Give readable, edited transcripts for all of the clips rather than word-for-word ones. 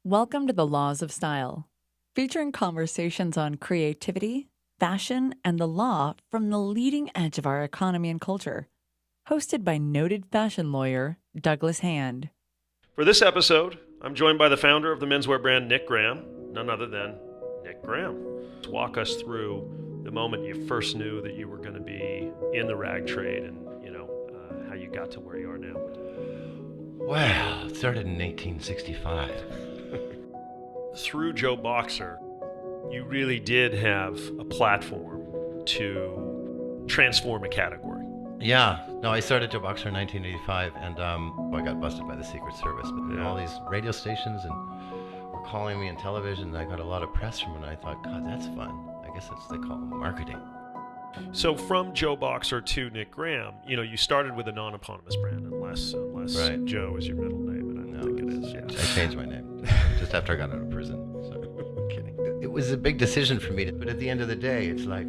Welcome to the Laws of Style, featuring conversations on creativity, fashion, and the law from the leading edge of our economy and culture. Hosted by noted fashion lawyer Douglas Hand. For this episode, I'm joined by the founder of the menswear brand Nick Graham, none other than Nick Graham. To walk us through the moment you first knew that you were going to be in the rag trade and, how you got to where you are now. Well, it started in 1865. Through Joe Boxer, you really did have a platform to transform a category. Yeah, no, I started Joe Boxer in 1985, and I got busted by the Secret Service. But all these radio stations and were calling me on television, and I got a lot of press from it, and I thought, God, that's fun. I guess that's what they call marketing. So from Joe Boxer to Nick Graham, you started with a non-eponymous brand, unless Right. Joe is your middle name, and I don't think it is. Yeah. I changed my name just after I got out of prison. So, I'm kidding. It was a big decision for me, but at the end of the day, it's like,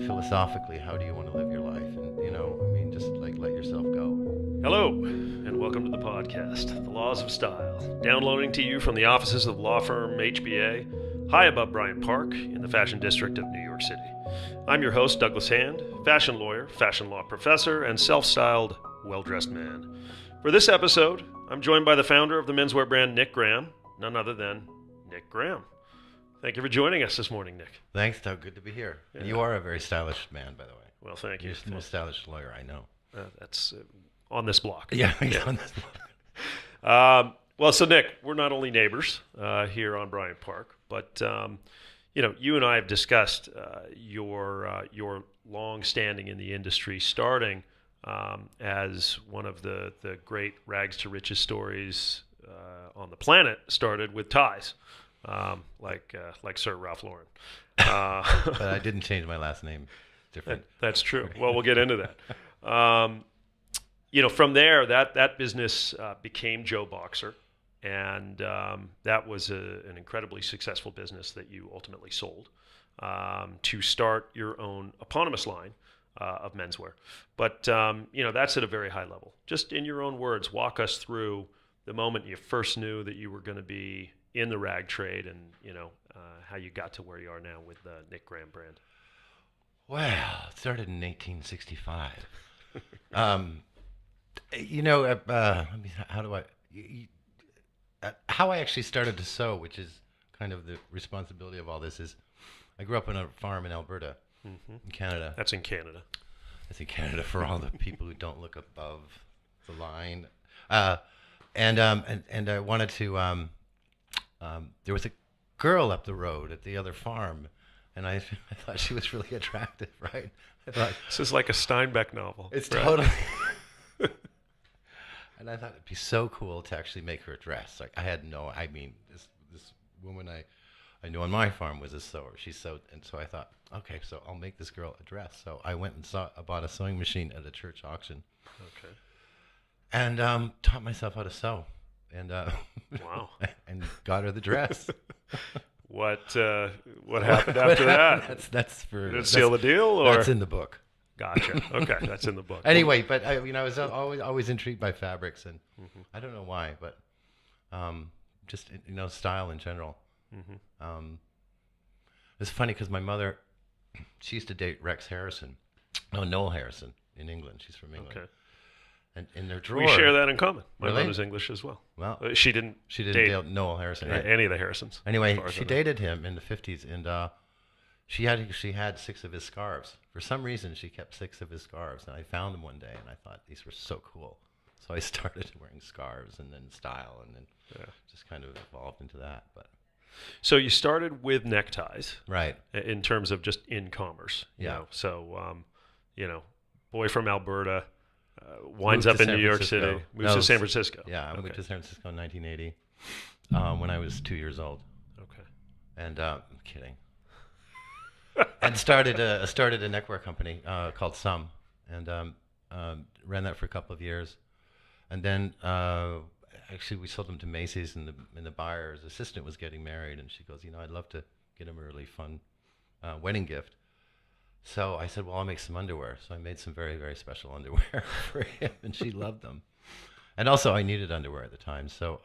philosophically, how do you want to live your life? And, just like let yourself go. Hello, and welcome to the podcast, The Laws of Style, downloading to you from the offices of law firm HBA, high above Bryant Park in the fashion district of New York City. I'm your host, Douglas Hand, fashion lawyer, fashion law professor, and self-styled, well-dressed man. For this episode, I'm joined by the founder of the menswear brand Nick Graham, none other than Nick Graham. Thank you for joining us this morning, Nick. Thanks, Doug. Good to be here. Yeah. And you are a very stylish man, by the way. Well, thank you. You're the most stylish lawyer I know. That's on this block. Yeah. On this block. So Nick, we're not only neighbors here on Bryant Park, but you and I have discussed your long standing in the industry, starting as one of the great rags to riches stories on the planet started with ties, like Sir Ralph Lauren. But I didn't change my last name. Different. That's true. Well, we'll get into that. From there, that business became Joe Boxer, and that was an incredibly successful business that you ultimately sold to start your own eponymous line of menswear. But that's at a very high level. Just in your own words, walk us through the moment you first knew that you were going to be in the rag trade, and how you got to where you are now with the Nick Graham brand. Well, it started in 1865. How I actually started to sew, which is kind of the responsibility of all this, is I grew up on a farm in Alberta, in Canada. That's in Canada. That's in Canada for all the people who don't look above the line. And I wanted to. There was a girl up the road at the other farm. And I thought she was really attractive, right? I thought this is like a Steinbeck novel. It's right? totally. And I thought it'd be so cool to actually make her a dress. Like this woman I knew on my farm was a sewer. She sewed, and so I thought, okay, so I'll make this girl a dress. So I went and bought a sewing machine at a church auction. Okay. And taught myself how to sew, and wow, and got her the dress. What happened after that? That's for. Did it seal the deal, or that's in the book. Gotcha. Okay, that's in the book. Anyway, but I was always intrigued by fabrics, and I don't know why, but just style in general. It's funny because my mother, she used to date Noel Harrison in England. She's from England. Okay. And in their drawer, we share that in common. My really? mother's English as well. Well, she didn't date Noel Harrison. any of the Harrisons. Anyway, she dated him in the 50s, and she had 6 of his scarves. For some reason, she kept 6 of his scarves, and I found them one day, and I thought these were so cool. So I started wearing scarves, and then style, and then just kind of evolved into that. But so you started with neckties, right? In terms of just in commerce, yeah. So boy from Alberta. Winds up in New York City, moves to San Francisco. Yeah, I moved to San Francisco in 1980 when I was 2 years old. Okay. And I'm kidding. And started a neckwear company called Some, and ran that for a couple of years. And then actually we sold them to Macy's, and the buyer's assistant was getting married, and she goes, I'd love to get him a really fun wedding gift. So I said, well, I'll make some underwear. So I made some very, very special underwear for him, and she loved them. And also, I needed underwear at the time. So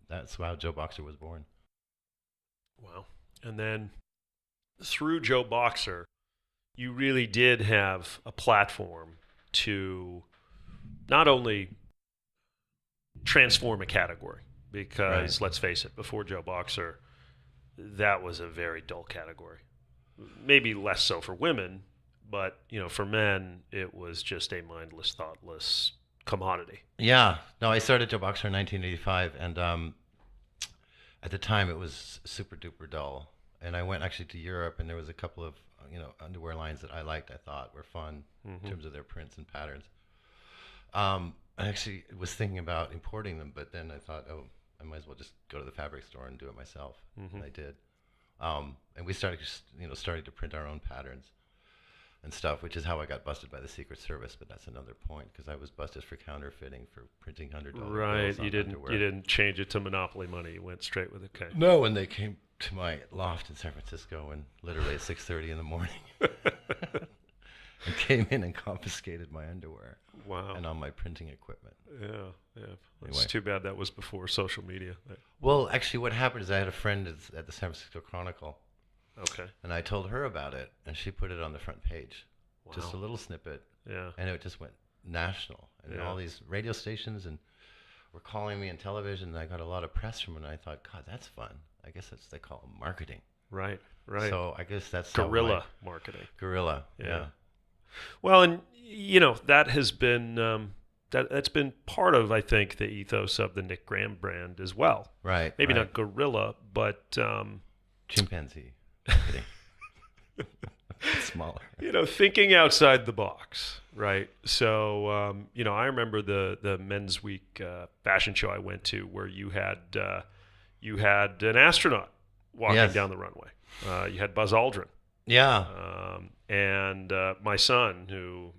that's how Joe Boxer was born. Wow. And then through Joe Boxer, you really did have a platform to not only transform a category, because let's face it, before Joe Boxer, that was a very dull category. Maybe less so for women, but for men, it was just a mindless, thoughtless commodity. Yeah. No, I started Joe Boxer in 1985, and at the time it was super duper dull. And I went actually to Europe, and there was a couple of underwear lines that I liked. I thought were fun in terms of their prints and patterns. I actually was thinking about importing them, but then I thought, oh, I might as well just go to the fabric store and do it myself. And I did. And we started, starting to print our own patterns and stuff, which is how I got busted by the Secret Service. But that's another point, because I was busted for counterfeiting, for printing $100 Right. bills on You underwear. didn't change it to Monopoly money. You went straight with it. Okay. No, and they came to my loft in San Francisco, and literally at 6:30 in the morning, and came in and confiscated my underwear. Wow. And all my printing equipment. Yeah. It's Anyway. too bad that was before social media. Well, actually, what happened is I had a friend at the San Francisco Chronicle, Okay. and I told her about it, and she put it on the front page. Wow. Just a little snippet, Yeah. and it just went national. And Yeah. all these radio stations were calling me, and television, and I got a lot of press from it, and I thought, God, that's fun. I guess that's what they call marketing. Right. So I guess that's Guerrilla marketing. Guerrilla, yeah. Well, and that has been that's been part of, I think, the ethos of the Nick Graham brand as well. Right. Maybe right. not guerrilla, but Chimpanzee. Kidding. It's smaller. thinking outside the box, right? So I remember the Men's Week fashion show I went to, where you had an astronaut walking Yes. down the runway. You had Buzz Aldrin. Yeah. And my son, who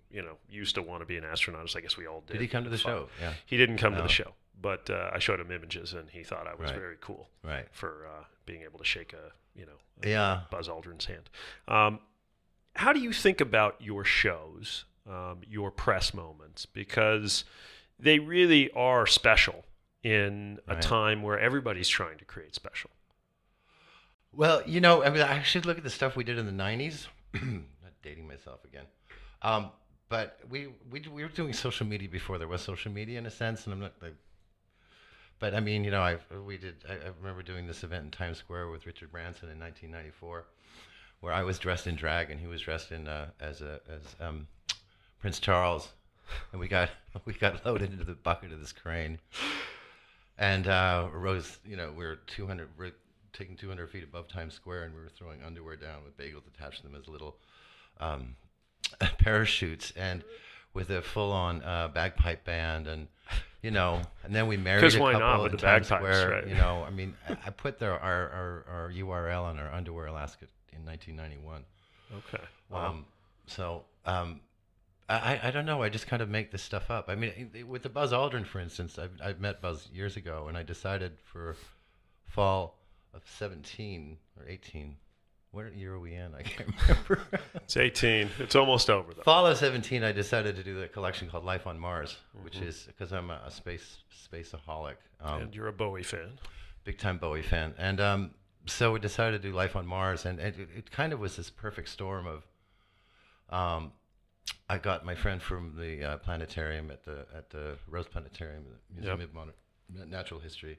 used to want to be an astronaut, as I guess we all did. Did he come to the Fun. show? Yeah. He didn't come to No. the show, but I showed him images, and he thought I was Right. very cool Right. for being able to shake a Yeah. Buzz Aldrin's hand. How do you think about your shows, your press moments, because they really are special in a Right. time where everybody's trying to create special? Well, I should look at the stuff we did in the 90s. Not dating myself again. But we were doing social media before there was social media, in a sense, and I'm not like. But I mean, I remember doing this event in Times Square with Richard Branson in 1994, where I was dressed in drag and he was dressed in as Prince Charles, and we got loaded into the bucket of this crane, and rose. We were taking 200 feet above Times Square, and we were throwing underwear down with bagels attached to them as little parachutes, and with a full-on bagpipe band, and then we married 'Cause a why couple not with in the Times bagpipes, Square. right? I mean, I put our URL on our Underwear Alaska in 1991. Okay. Wow. I don't know. I just kind of make this stuff up. I mean, with the Buzz Aldrin, for instance, I've met Buzz years ago, and I decided for fall of 17 or 18. What year are we in? I can't remember. It's 18. It's almost over, though. Fall of 17, I decided to do the collection called Life on Mars, which is because I'm a spaceaholic. And you're a Bowie fan. Big time Bowie fan. And so we decided to do Life on Mars, and it kind of was this perfect storm of. I got my friend from the planetarium at the Rose Planetarium, the Museum of Natural History,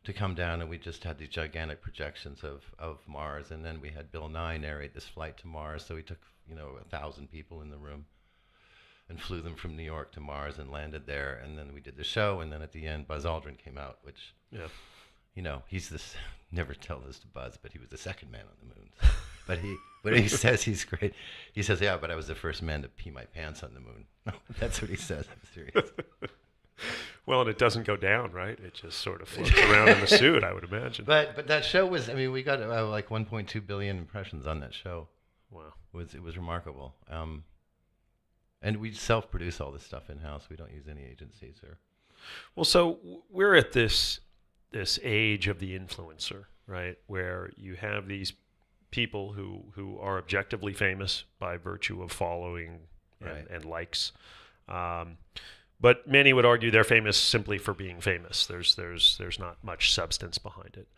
to come down, and we just had these gigantic projections of Mars, and then we had Bill Nye narrate this flight to Mars. So we took 1,000 people in the room and flew them from New York to Mars and landed there, and then we did the show, and then at the end Buzz Aldrin came out, which he's this, never tell this to Buzz, but he was the second man on the moon. But he says he's great. He says, yeah, but I was the first man to pee my pants on the moon. That's what he says. I'm serious. Well, and it doesn't go down, right? It just sort of floats around in the suit, I would imagine. But that show was, I mean, we got like 1.2 billion impressions on that show. Wow. It was remarkable. And we self-produce all this stuff in-house. We don't use any agencies or. Well, so we're at this age of the influencer, right? Where you have these people who are objectively famous by virtue of following and likes. But many would argue they're famous simply for being famous. There's not much substance behind it.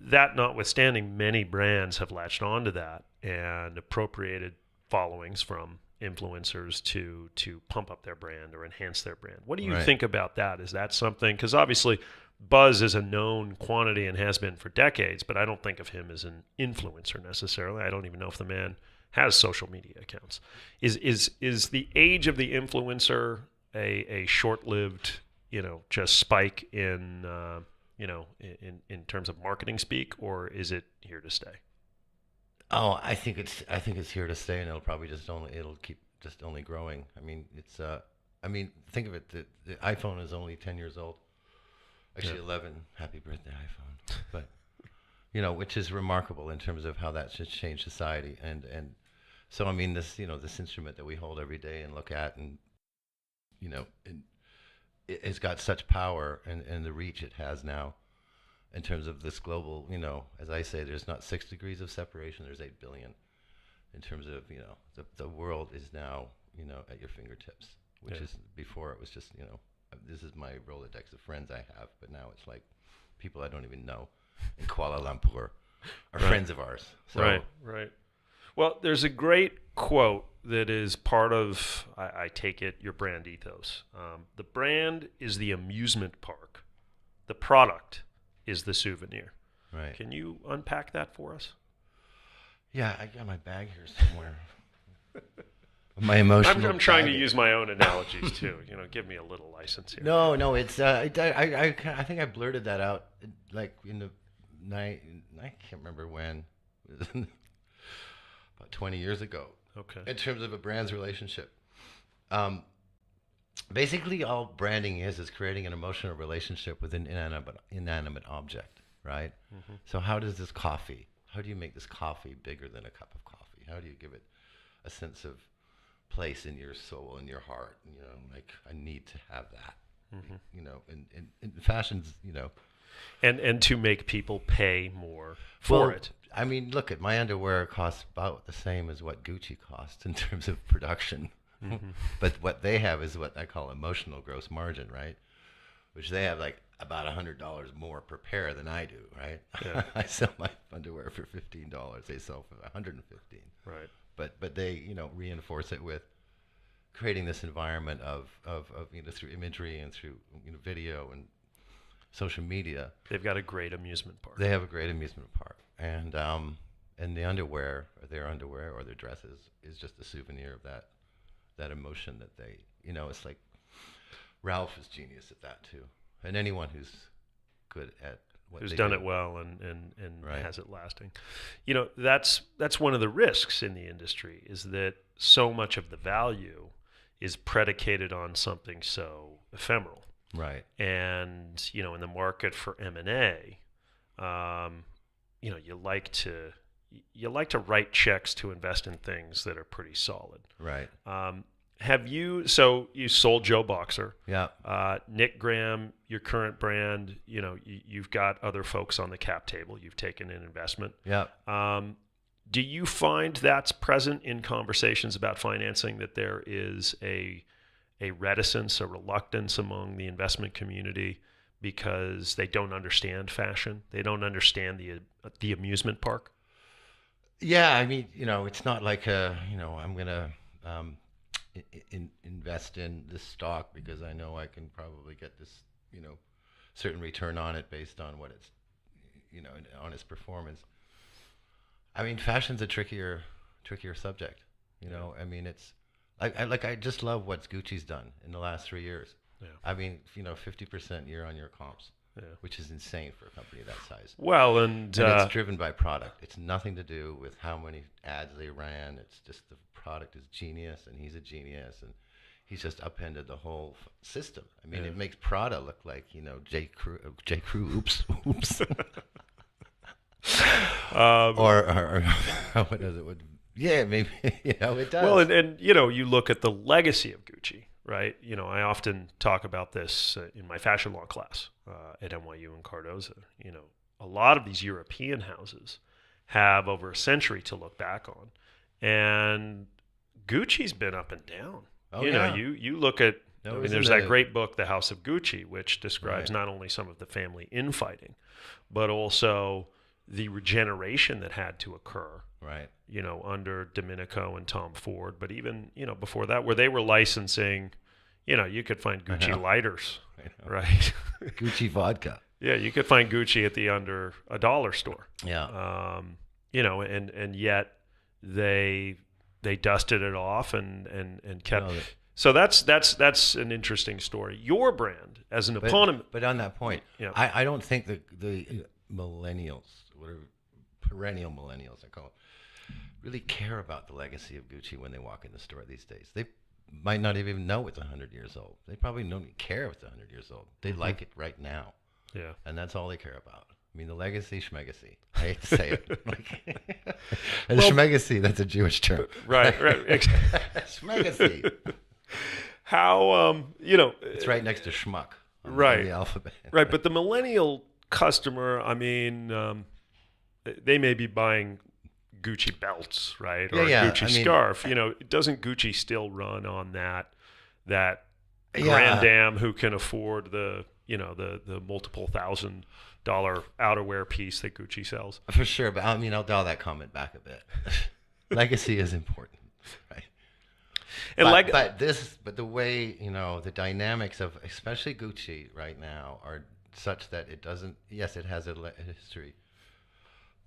That notwithstanding, many brands have latched onto that and appropriated followings from influencers to pump up their brand or enhance their brand. What do you Right. think about that? Is that something? Because obviously, buzz is a known quantity and has been for decades, but I don't think of him as an influencer necessarily. I don't even know if the man has social media accounts. Is the age of the influencer a short-lived, just spike in in terms of marketing speak, or is it here to stay? Oh, I think it's here to stay, and it'll keep just only growing. I mean, think of it. The iPhone is only 10 years old. Actually, Yeah. 11. Happy birthday, iPhone. But which is remarkable in terms of how that's just changed society. And so I mean, this instrument that we hold every day and look at, and it's got such power and the reach it has now in terms of this global, as I say, there's not 6 degrees of separation, there's 8 billion in terms of, the world is now, at your fingertips, which Yeah. is before it was just, this is my Rolodex of friends I have, but now it's like people I don't even know in Kuala Lumpur are Right. friends of ours. So, Right. Well, there's a great quote that is part of, I take it, your brand ethos. The brand is the amusement park. The product is the souvenir. right. Can you unpack that for us? Yeah, I got my bag here somewhere. My emotional I'm trying to baggage. use my own analogies too. Give me a little license here. No, it's I think I blurted that out like in the night. I can't remember when, about 20 years ago. Okay. In terms of a brand's relationship, basically all branding is creating an emotional relationship with an inanimate object, right? Mm-hmm. So how does this coffee? How do you make this coffee bigger than a cup of coffee? How do you give it a sense of place in your soul and your heart? Like I need to have that. Mm-hmm. And fashion's, And to make people pay more for it. I mean, look at my underwear costs about the same as what Gucci costs in terms of production. Mm-hmm. But what they have is what I call emotional gross margin, right? Which they have like about $100 more per pair than I do, right? Yeah. I sell my underwear for $15. They sell for $115. Right. But they reinforce it with creating this environment of through imagery and through video and social media. They've got a great amusement park. They have a great amusement park, and the underwear, or their underwear or their dresses, is just a souvenir of that emotion that they, it's like Ralph is genius at that too, and anyone who's good at what Who's they done do. it well and Right. has it lasting. That's one of the risks in the industry, is that so much of the value is predicated on something so ephemeral. Right. And in the market for M&A, you like to write checks to invest in things that are pretty solid. Right. So you sold Joe Boxer. Yeah. Nick Graham, your current brand, you've got other folks on the cap table. You've taken an investment. Yeah. Do you find that's present in conversations about financing, that there is a reticence, a reluctance among the investment community because they don't understand fashion? They don't understand the amusement park? Yeah, I mean, it's not like I'm gonna invest in this stock because I know I can probably get this, certain return on it based on what it's, on its performance. I mean, fashion's a trickier subject. I mean, it's I just love what Gucci's done in the last 3 years. Yeah. I mean, 50% year-on-year comps, Yeah. which is insane for a company that size. Well, and And it's driven by product. It's nothing to do with how many ads they ran. It's just the product is genius, and he's a genius, and he's just upended the whole system. I mean, Yeah. it makes Prada look like J. Crew. Oops. Or what does it? Yeah, maybe it does. well, and you look at the legacy of Gucci, right? I often talk about this in my fashion law class at NYU in Cardozo. A lot of these European houses have over a century to look back on, and Gucci's been up and down. Oh, yeah. You look at No, I mean, isn't there's the- that great book, The House of Gucci, which describes Right. not only some of the family infighting, but also the regeneration that had to occur, Right. under Domenico and Tom Ford, but even, before that, where they were licensing, you could find I Gucci know. lighters, I know. right? Gucci vodka. Yeah, you could find Gucci at the under a dollar store. Yeah. And yet they dusted it off and kept. No, So that's an interesting story. Your brand as an eponymous. But on that point, Yeah. I don't think the millennials, whatever perennial millennials I call them, really care about the legacy of Gucci when they walk in the store these days. They might not even know it's 100 years old. They probably don't even care if it's 100 years old. They like it right now, Yeah. and that's all they care about. I mean, the legacy, schmegacy. I hate to say it. And schmegacy, that's a Jewish term. Right. Schmegacy. How It's right next to schmuck on Right. the alphabet. Right, but the millennial customer, I mean, they may be buying Gucci belts, right, or Yeah, a Gucci scarf. Doesn't Gucci still run on that grand dame who can afford the multiple $1,000 outerwear piece that Gucci sells? For sure, but I mean, I'll dial that comment back a bit. Legacy is important, right? And But the way, the dynamics of especially Gucci right now are such that it doesn't. Yes, it has a history,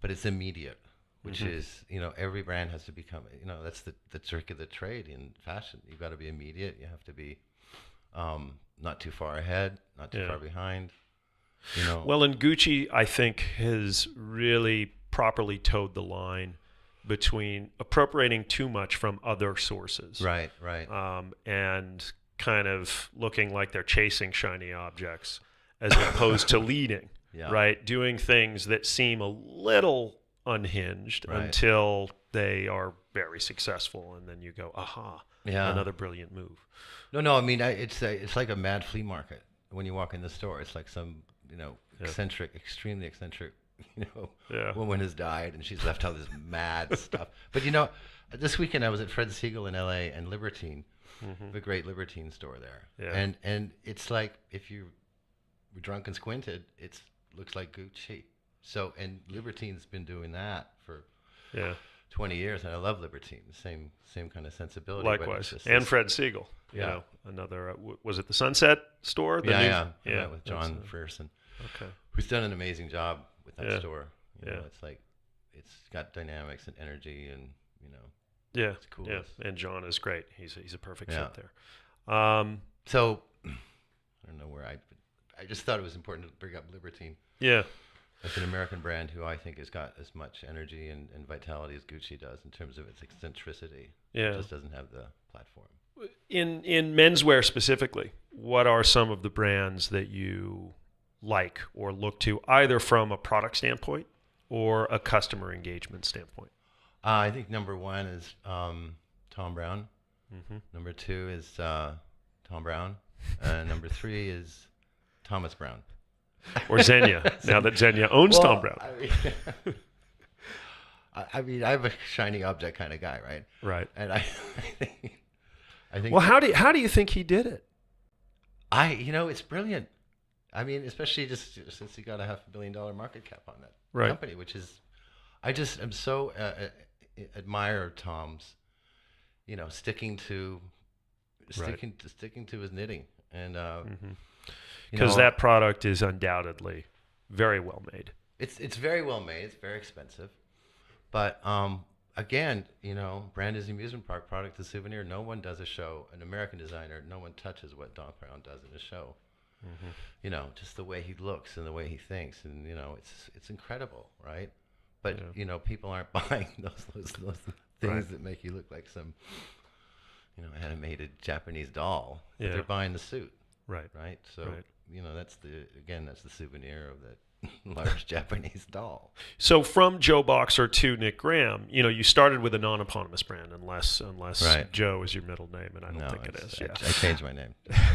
but it's immediate, which is every brand has to become. That's the trick of the trade in fashion. You've got to be immediate. You have to be not too far ahead, not too far behind. Well, and Gucci, I think, has really properly towed the line between appropriating too much from other sources. Right. And kind of looking like they're chasing shiny objects as opposed to leading, right? Doing things that seem a little unhinged until they are very successful. And then you go, aha, another brilliant move. No. I mean, it's like a mad flea market when you walk in the store. It's like some, eccentric, extremely eccentric, woman has died and she's left all this mad stuff. But this weekend I was at Fred Siegel in LA and Libertine, the great Libertine store there. Yeah. And it's like if you were drunk and squinted, it looks like Gucci. So, and Libertine's been doing that for 20 years, and I love Libertine, same kind of sensibility. but it's Likewise. just And this- Fred Siegel, another, was it the Sunset store? The I new- met with John Frierson, Okay. who's done an amazing job with that store. Yeah. It's like, it's got dynamics and energy, and Yeah. it's cool. Yeah. And John is great. He's a perfect Yeah. fit there. So, I don't know where I just thought it was important to bring up Libertine. Yeah. It's an American brand who I think has got as much energy and vitality as Gucci does in terms of its eccentricity. Yeah. It just doesn't have the platform. In menswear specifically, what are some of the brands that you like or look to, either from a product standpoint or a customer engagement standpoint? I think number one is Tom Brown. Number two is Tom Brown. Number three is Thomas Brown. Or Xenia, now that Xenia owns Tom Brown. I mean, I'm a shiny object kind of guy, right? Right. And I think. Well, how do you think he did it? It's brilliant. I mean, especially just since he got a $500 million market cap on that company, which is, I just am so admire Tom's, sticking to his knitting, and because that product is undoubtedly very well made. It's very well made. It's very expensive, but again, brand is amusement park, product is souvenir. No one does a show. An American designer, no one touches what Don Brown does in a show. Just the way he looks and the way he thinks, and it's incredible, right? But people aren't buying those things that make you look like some animated Japanese doll. Yeah. They're buying the suit, Right. right? So that's the souvenir of that large Japanese doll. So from Joe Boxer to Nick Graham, you started with a non-eponymous brand, unless Joe is your middle name, and I don't think it is. I changed my name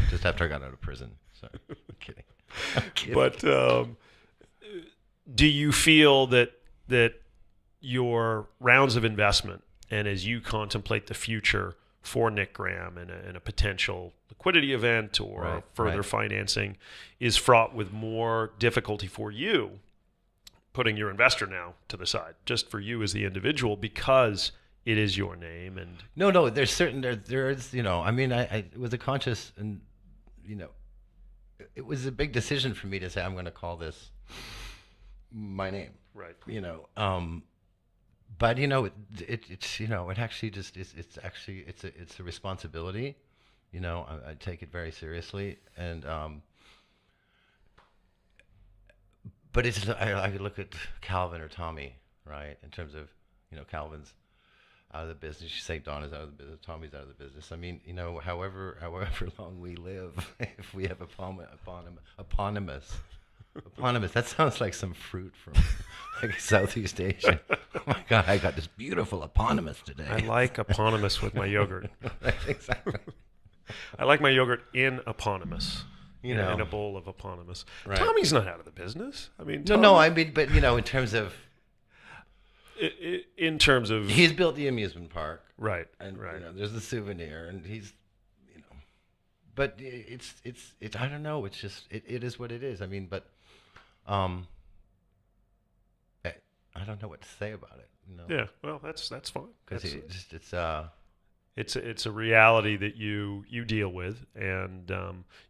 just after I got out of prison. Sorry, I'm kidding. But do you feel that your rounds of investment, and as you contemplate the future, for Nick Graham in a potential liquidity event or further financing is fraught with more difficulty for you, putting your investor now to the side, just for you as the individual, because it is your name. And no, there's certain there's I mean, I it was a conscious, and it was a big decision for me to say I'm going to call this my name, right? But it's it actually just it's a responsibility. I take it very seriously, and but I look at Calvin or Tommy, right? In terms of Calvin's out of the business. You say Don is out of the business, Tommy's out of the business. I mean, however long we live, if we have eponymous. That sounds like some fruit from like Southeast Asia. Oh my God, I got this beautiful eponymous today. I like eponymous with my yogurt. Exactly. I like my yogurt in eponymous. In a bowl of eponymous. Right. Tommy's not out of the business. I mean, no. I mean, but in terms of. In terms of, he's built the amusement park, right? And there's the souvenir, and he's, but it's I don't know. It's just it is what it is. I mean, but I don't know what to say about it. Yeah, well, that's fine. Because it's a reality that you deal with, and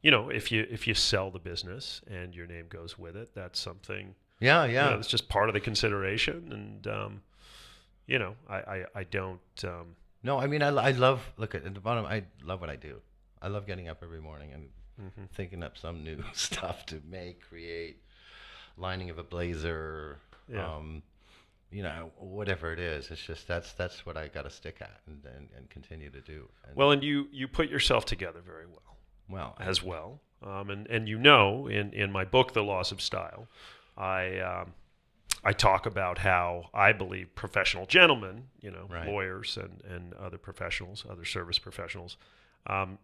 if you sell the business and your name goes with it, that's something. Yeah. It's just part of the consideration, and I don't. No, I mean, I love. Look at the bottom. I love what I do. I love getting up every morning and thinking up some new stuff to make, create, lining of a blazer. Yeah. Whatever it is. It's just that's what I got to stick at and continue to do. And you put yourself together very well. Well, as well, and in my book, The Laws of Style, I talk about how I believe professional gentlemen, lawyers and other professionals, other service professionals,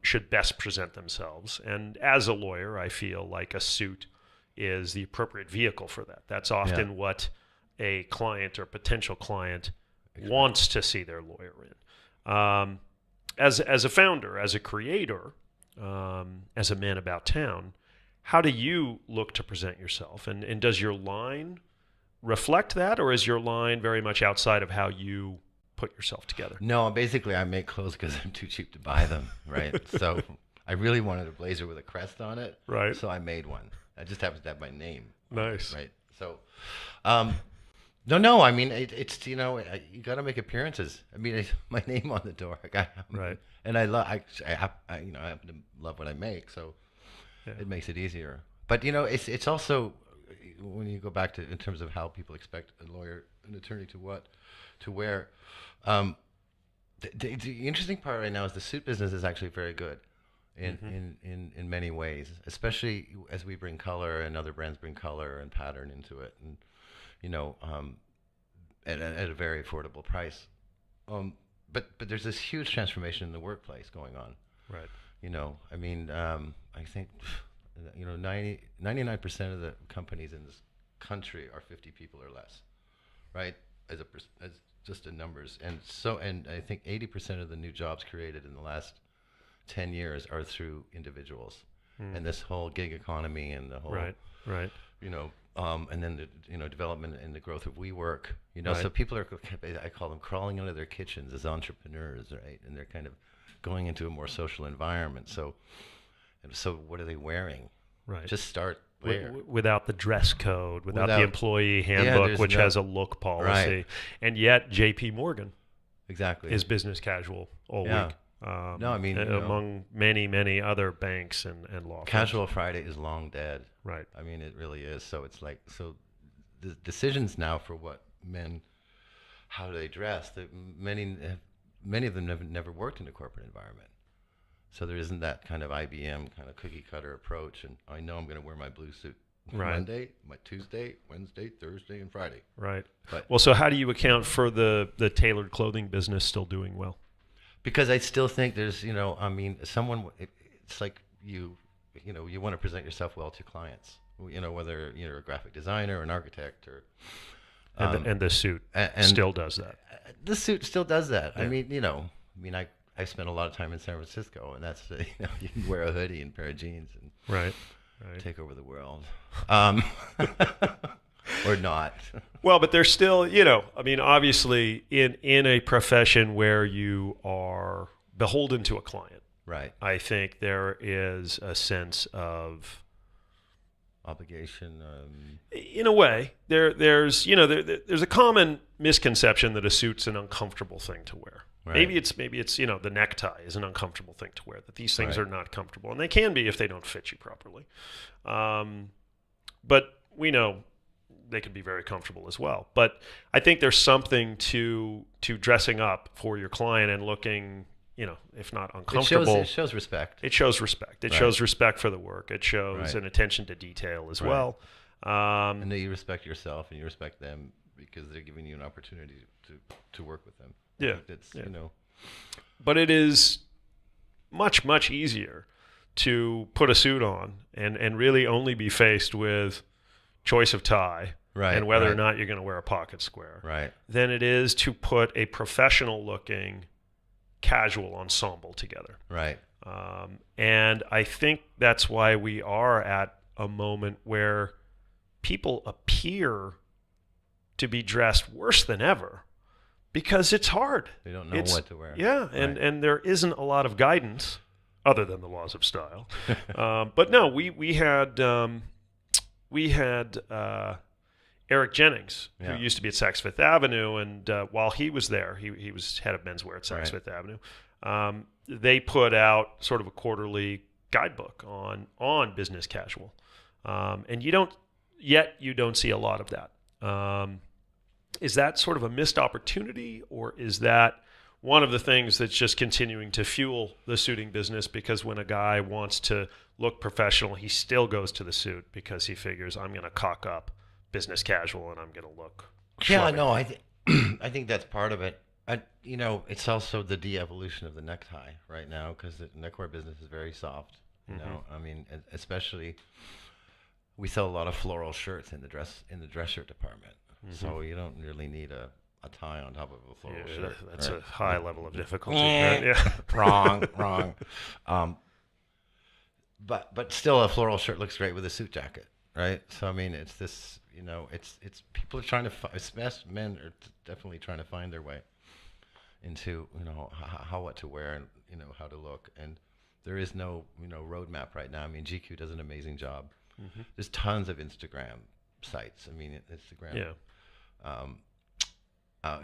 should best present themselves. And as a lawyer, I feel like a suit is the appropriate vehicle for that. That's often what a client or potential client wants to see their lawyer in. As a founder, as a creator, as a man about town, how do you look to present yourself? And does your line reflect that, or is your line very much outside of how you put yourself together? No, basically I make clothes because I'm too cheap to buy them, right? So I really wanted a blazer with a crest on it, right? So I made one. I just happens to have my name. Nice, right? So, no. I mean, it's you got to make appearances. I mean, my name on the door, right? And I happen to love what I make, so it makes it easier. But it's also when you go back to in terms of how people expect a lawyer, an attorney to wear. The interesting part right now is the suit business is actually very good in many ways, especially as we bring color and other brands bring color and pattern into it, and at a very affordable price. But there's this huge transformation in the workplace going on. Right. I mean, I think 99% of the companies in this country are 50 people or less, right? As just the numbers, and I think 80% of the new jobs created in the last 10 years are through individuals, and this whole gig economy and the whole right. And then the development and the growth of WeWork, Right. So people are, I call them crawling out of their kitchens as entrepreneurs, right? And they're kind of going into a more social environment. So what are they wearing? Right. Just start there. Without the dress code, without the employee handbook, which has a look policy. Right. And yet JP Morgan exactly is business casual all week. No, I mean, among many other banks and law firms. Casual Friday is long dead. Right. I mean, it really is. So it's like, the decisions now for what men, how they dress, many of them never worked in a corporate environment. So there isn't that kind of IBM kind of cookie cutter approach. And I know I'm going to wear my blue suit Monday, my Tuesday, Wednesday, Thursday, and Friday. Right. But, well, so how do you account for the tailored clothing business still doing well? Because I still think there's, it's like you want to present yourself well to clients, whether you're a graphic designer or an architect or. And the suit still does that. The suit still does that. Yeah. I mean, I spent a lot of time in San Francisco, and that's you can wear a hoodie and a pair of jeans and Right. take over the world, or not. Well, but there's still, I mean, obviously in a profession where you are beholden to a client, Right. I think there is a sense of Obligation. in a way, there's a common misconception that a suit's an uncomfortable thing to wear. Right. Maybe it's the necktie is an uncomfortable thing to wear. That these things Right. are not comfortable, and they can be if they don't fit you properly. But we know they can be very comfortable as well. But I think there's something to dressing up for your client and looking, if not uncomfortable. It shows respect. It shows respect. It Right. shows respect for the work. It shows Right. an attention to detail as Right. well. And that you respect yourself and you respect them because they're giving you an opportunity to work with them. I Yeah. think that's, Yeah. But it is much, much easier to put a suit on and really only be faced with choice of tie Right, and whether or right. not you're going to wear a pocket square Right. than it is to put a professional looking casual ensemble together. Right. And I think that's why we are at a moment where people appear to be dressed worse than ever because it's hard. They don't know what to wear. Yeah, Right. and there isn't a lot of guidance other than the laws of style. But no, we had Eric Jennings, Yeah. who used to be at Saks Fifth Avenue, and while he was there, he was head of menswear at Saks Right. Fifth Avenue. They put out sort of a quarterly guidebook on business casual, and you don't see a lot of that. Is that sort of a missed opportunity, or is that one of the things that's just continuing to fuel the suiting business? Because when a guy wants to look professional, he still goes to the suit because he figures, I'm going to cock up business casual and I'm going to look Yeah, schlubby. no, I think that's part of it. It's also the de-evolution of the necktie right now because the neckwear business is very soft. You know, I mean, especially we sell a lot of floral shirts in the dress shirt department, so you don't really need a tie on top of a floral Yeah, shirt. that's right? a high level of difficulty. Eh. Right? Yeah. wrong. But still, a floral shirt looks great with a suit jacket, right? So I mean, it's this, it's people are trying to especially men are definitely trying to find their way into how what to wear and how to look, and there is no roadmap right now. I mean, GQ does an amazing job. There's tons of Instagram sites. I mean, Instagram. Yeah.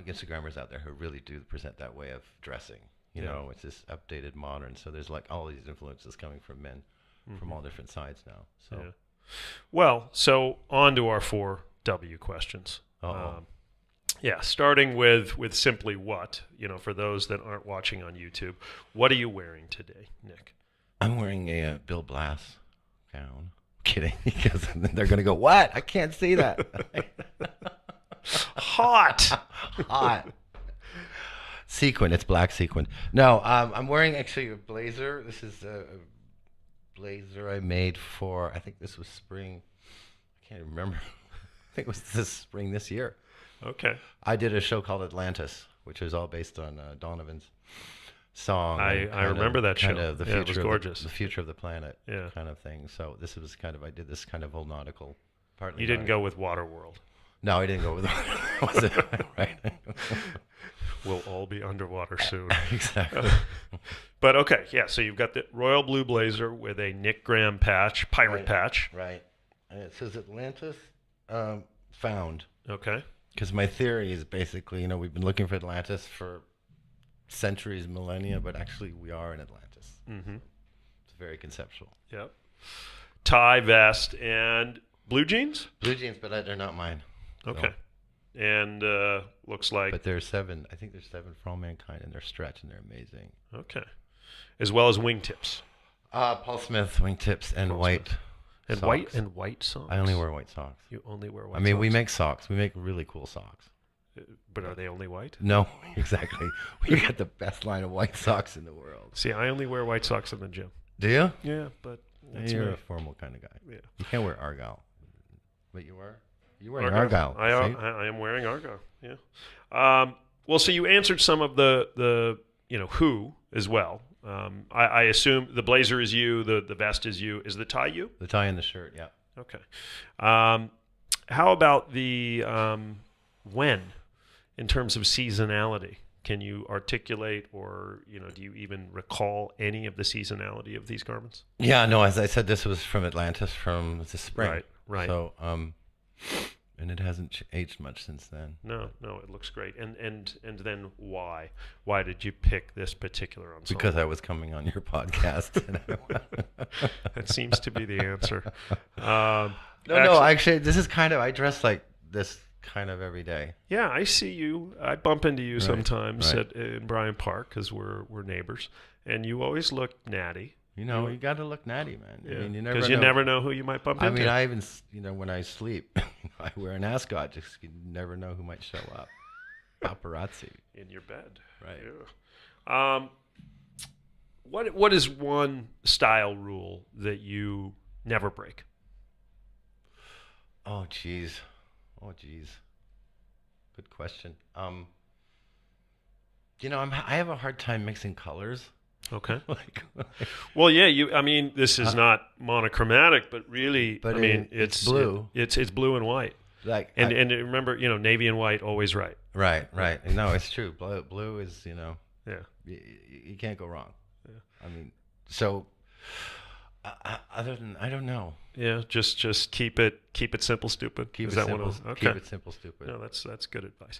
Instagrammers out there who really do present that way of dressing. It's this updated, modern. So there's like all these influences coming from men from all different sides now. So, Yeah. Well, so on to our 4W questions. Yeah, starting with simply what, for those that aren't watching on YouTube, what are you wearing today, Nick? I'm wearing a Bill Blass gown. Kidding, because they're gonna go, what? I can't see that. Hot. Sequin. It's black sequin. No, I'm wearing actually a blazer. This is a blazer I made for, I think this was spring. I can't even remember. I think it was this spring this year. Okay. I did a show called Atlantis, which was all based on Donovan's song. I remember that show. Kind of the Yeah, it future was gorgeous. the future of the planet, Yeah. kind of thing. So this was I did this kind of whole nautical. Partly You didn't nautical. go with Waterworld. No, I didn't go with was it right? We'll all be underwater soon. Exactly. But okay, yeah, so you've got the royal blue blazer with a Nick Graham patch, pirate Right. patch. Right. And it says Atlantis found. Okay. Because my theory is basically, we've been looking for Atlantis for centuries, millennia, but actually we are in Atlantis. Mm-hmm. It's very conceptual. Yep. Tie, vest, and blue jeans? Blue jeans, but they're not mine. Okay. And looks like... But there's 7. I think there's 7 for all mankind, and they're stretch, and they're amazing. Okay. As well as wingtips. Paul Smith, wingtips, and Paul white And socks. white socks. I only wear white socks. You only wear white I mean, socks? we make socks. We make really cool socks. But are they only white? No, exactly. We got the best line of white socks in the world. See, I only wear white socks in the gym. Do you? Yeah, but that's You're me. a formal kind of guy. Yeah. You can't wear Argyle. But you are? You wear Argyle. Argyle. See? I am wearing Argyle. Yeah. Well, so you answered some of the who as well. I assume the blazer is you, the vest is you. Is the tie you? The tie and the shirt, yeah. Okay. How about the when, in terms of seasonality? Can you articulate, or do you even recall any of the seasonality of these garments? Yeah, no. As I said, this was from Atlantis, from the spring. Right. So, and it hasn't aged much since then. No, it looks great. And then why? Why did you pick this particular ensemble? Because I was coming on your podcast. That seems to be the answer. No, actually, this is I dress like this kind of every day. Yeah, I see you. I bump into you sometimes right. in Bryant Park because we're neighbors, and you always look natty. You got to look natty, man. Yeah. I mean, you never know who you might bump into. I mean, I even, when I sleep, I wear an ascot just you never know who might show up. Paparazzi. In your bed. Right. Yeah. What is one style rule that you never break? Oh, geez. Good question. I have a hard time mixing colors. Okay. Well, yeah. I mean, this is not monochromatic, but really, it's blue. It's blue and white. And remember, navy and white always right. Right. No, it's true. Blue is, Yeah. You can't go wrong. Yeah. I mean, so other than I don't know. Yeah, just keep it simple, stupid. Keep is it that simple. One okay. Keep it simple, stupid. No, that's good advice.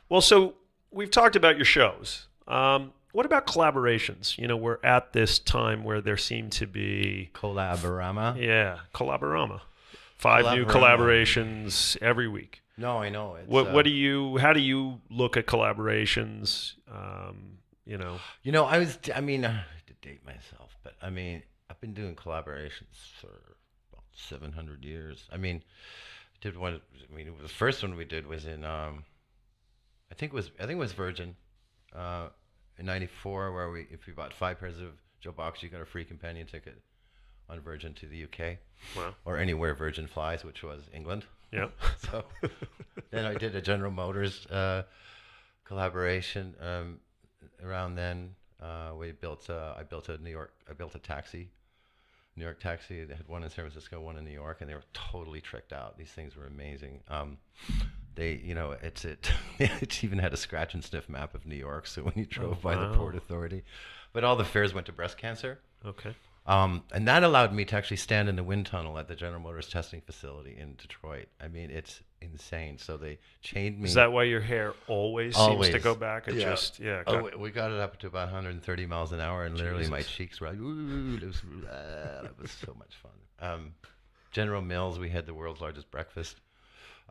Well, so we've talked about your shows. What about collaborations? We're at this time where there seem to be Collaborama. Yeah, Collaborama. 5 new collaborations every week. No, I know. It's, how do you look at collaborations? I to date myself, but I've been doing collaborations for about 700 years. The first one we did was in I think it was Virgin. In '94, where if you bought 5 pairs of Joe Boxer, you got a free companion ticket on Virgin to the UK. Wow. Or anywhere Virgin flies, which was England. Yeah. So then I did a General Motors collaboration. Around then, I built a taxi, New York taxi. They had one in San Francisco, one in New York, and they were totally tricked out. These things were amazing. It even had a scratch and sniff map of New York, so when you drove by the Port Authority. But all the fares went to breast cancer. Okay. And that allowed me to actually stand in the wind tunnel at the General Motors testing facility in Detroit. It's insane. So they chained me. Is that why your hair always seems to go back? We got it up to about 130 miles an hour, and literally my cheeks were like, ooh, it was so much fun. General Mills, we had the world's largest breakfast.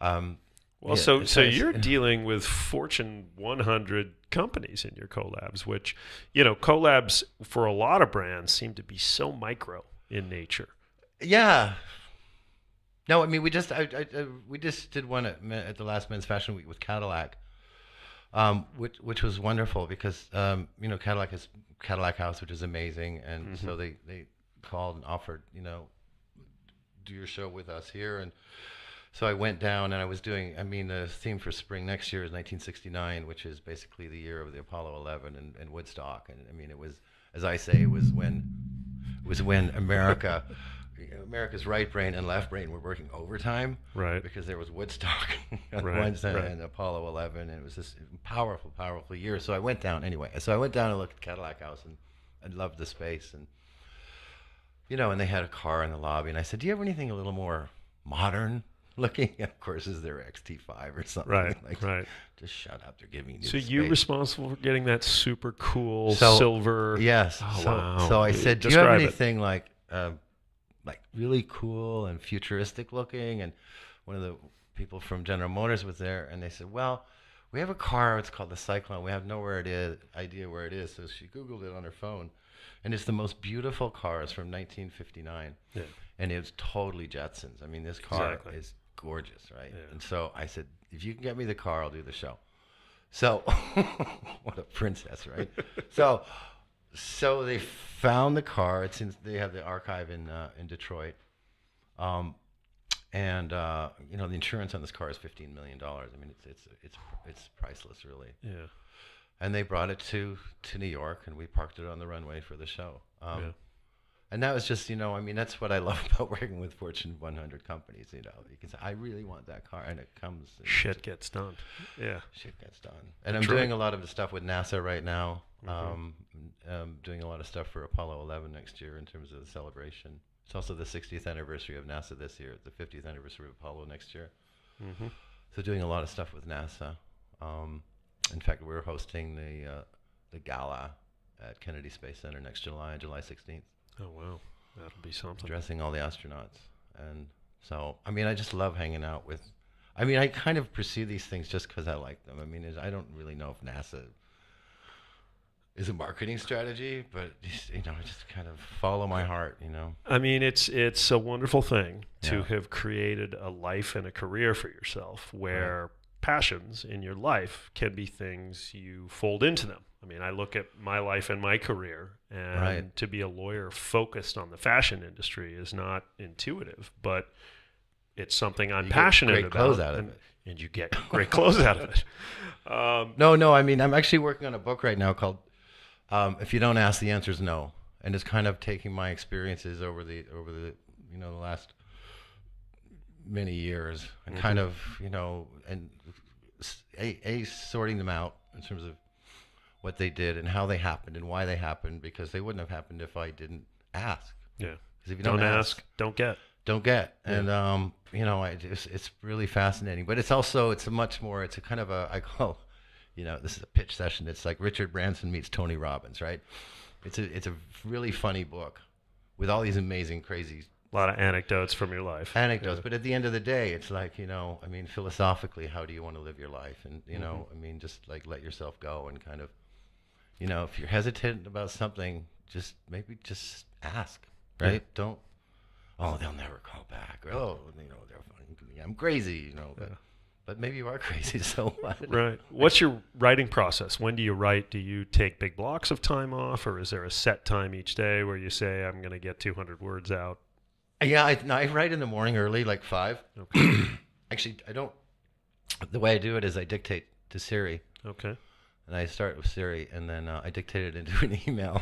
So you're dealing with Fortune 100 companies in your collabs, which, collabs for a lot of brands seem to be so micro in nature. Yeah. No, we just did one at the last Men's Fashion Week with Cadillac, which was wonderful because Cadillac has Cadillac House, which is amazing, and so they called and offered do your show with us here. And so I went down and I was doing, the theme for spring next year is 1969, which is basically the year of the Apollo 11 and Woodstock. And it was, as I say, it was when America, America's right brain and left brain were working overtime. Right. Because there was Woodstock on Wednesday and Apollo 11, and it was this powerful, powerful year. So I went down anyway. So I went down and looked at Cadillac House, and I loved the space. And, and they had a car in the lobby. And I said, do you have anything a little more modern looking? Of course, is there XT5 or something? Right. Just shut up. They're giving you So space. you responsible for getting that super cool silver? Yes. Wow. So I said, do you have anything like really cool and futuristic looking? And one of the people from General Motors was there, and they said, well, we have a car. It's called the Cyclone. We have no idea where it is. So she Googled it on her phone, and it's the most beautiful car. It's from 1959. Yeah. And it's totally Jetsons. This car is gorgeous, right? Yeah. And so I said, if you can get me the car, I'll do the show. So, what a princess, right? So they found the car. They have the archive in Detroit, and the insurance on this car is $15 million. It's priceless, really. Yeah. And they brought it to New York, and we parked it on the runway for the show. Yeah. And that was just, I mean, that's what I love about working with Fortune 100 companies. You can say, I really want that car, and it comes. And Shit gets done. Yeah. Shit gets done. And I'm doing a lot of the stuff with NASA right now. Doing a lot of stuff for Apollo 11 next year in terms of the celebration. It's also the 60th anniversary of NASA this year, the 50th anniversary of Apollo next year. So doing a lot of stuff with NASA. In fact, we're hosting the gala at Kennedy Space Center next July 16th. Oh, wow. That'll be something. Dressing all the astronauts. And so, I mean, I just love hanging out with, I mean, I kind of pursue these things just because I like them. I mean, I don't really know if NASA is a marketing strategy, but I just kind of follow my heart, I mean, it's a wonderful thing to have created a life and a career for yourself where passions in your life can be things you fold into them. I mean, I look at my life and my career, and to be a lawyer focused on the fashion industry is not intuitive, but it's something I'm passionate great about. Clothes out of it. And you get great clothes out of it. No, I mean, I'm actually working on a book right now called If You Don't Ask, the Answer's No. And it's kind of taking my experiences over the the last many years and kind of, and sorting them out in terms of what they did and how they happened and why they happened, because they wouldn't have happened if I didn't ask. Yeah. Because if you don't ask, don't get. Don't get. Yeah. And, it's really fascinating. But it's a much more, it's a kind of I call, this is a pitch session. It's like Richard Branson meets Tony Robbins, right? It's a really funny book with all these amazing, crazy. A lot of anecdotes from your life. Anecdotes. But at the end of the day, it's like, I mean, philosophically, how do you want to live your life? And, I mean, just like let yourself go and kind of, if you're hesitant about something, just ask, right? Yeah. Don't, they'll never call back. Or, they're fucking, I'm crazy, but maybe you are crazy, so what? Right. What's your writing process? When do you write? Do you take big blocks of time off, or is there a set time each day where you say, I'm going to get 200 words out? Yeah, I write in the morning early, like 5. Okay. Actually, I don't, the way I do it is I dictate to Siri. Okay. And I start with Siri, and then I dictate it into an email.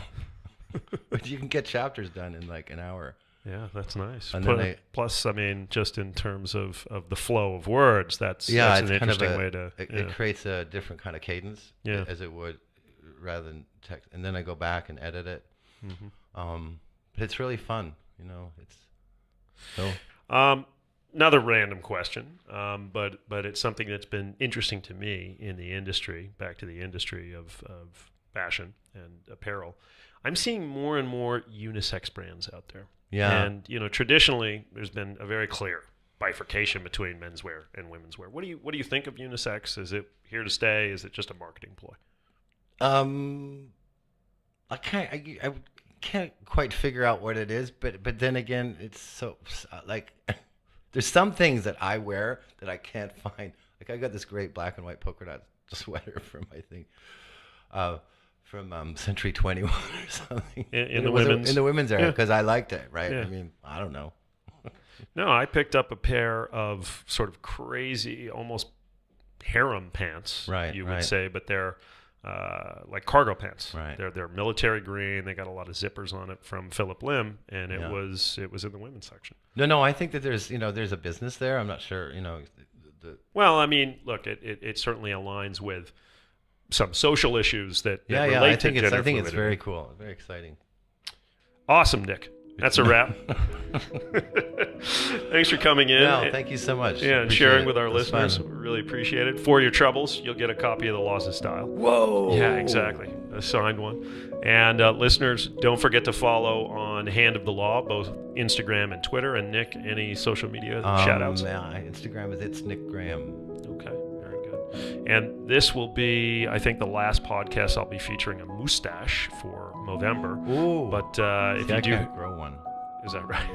But you can get chapters done in like an hour. Yeah, that's nice. And then plus, I mean, just in terms of the flow of words, that's an interesting way to... It creates a different kind of cadence, as it would, rather than text. And then I go back and edit it. But it's really fun, It's so... Another random question, but it's something that's been interesting to me in the industry, back to the industry of fashion and apparel. I'm seeing more and more unisex brands out there. Yeah. And, traditionally, there's been a very clear bifurcation between menswear and women's wear. What do you think of unisex? Is it here to stay? Is it just a marketing ploy? I can't quite figure out what it is, but then again, it's so like... There's some things that I wear that I can't find. Like I got this great black and white polka dot sweater from from Century 21 or something. In the women's era because I liked it, right? Yeah. I mean, I don't know. No, I picked up a pair of sort of crazy, almost harem pants, you would say, but they're like cargo pants. Right. They're military green. They got a lot of zippers on it from Philip Lim, and it was in the women's section. No, I think that there's a business there. I'm not sure, Well, I mean, look, it certainly aligns with some social issues that relate I to think gender I think it's fluidity. very cool, very exciting. Awesome, Nick. That's a wrap. Thanks for coming in. No, thank you so much. Yeah, and sharing with our listeners. We really appreciate it. For your troubles, you'll get a copy of The Laws of Style. Whoa! Yeah, exactly. A signed one. And listeners, don't forget to follow on Hand of the Law, both Instagram and Twitter. And Nick, any social media shout-outs? Yeah, Instagram is It's Nick Graham. Okay, very good. And this will be, I think, the last podcast I'll be featuring a mustache for November. Ooh. But if you I do... can't grow one. Is that right?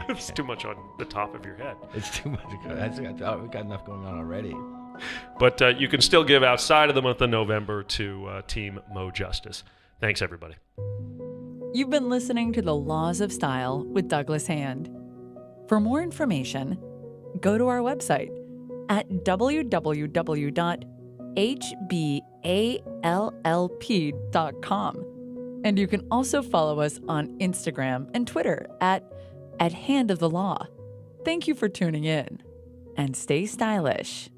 It's too much on the top of your head. It's too much. We've got enough going on already. But you can still give outside of the month of November to Team Mo Justice. Thanks, everybody. You've been listening to The Laws of Style with Douglas Hand. For more information, go to our website at www.theLawsOfStyle.com. hballp.com. And you can also follow us on Instagram and Twitter at Hand of the Law. Thank you for tuning in, and stay stylish.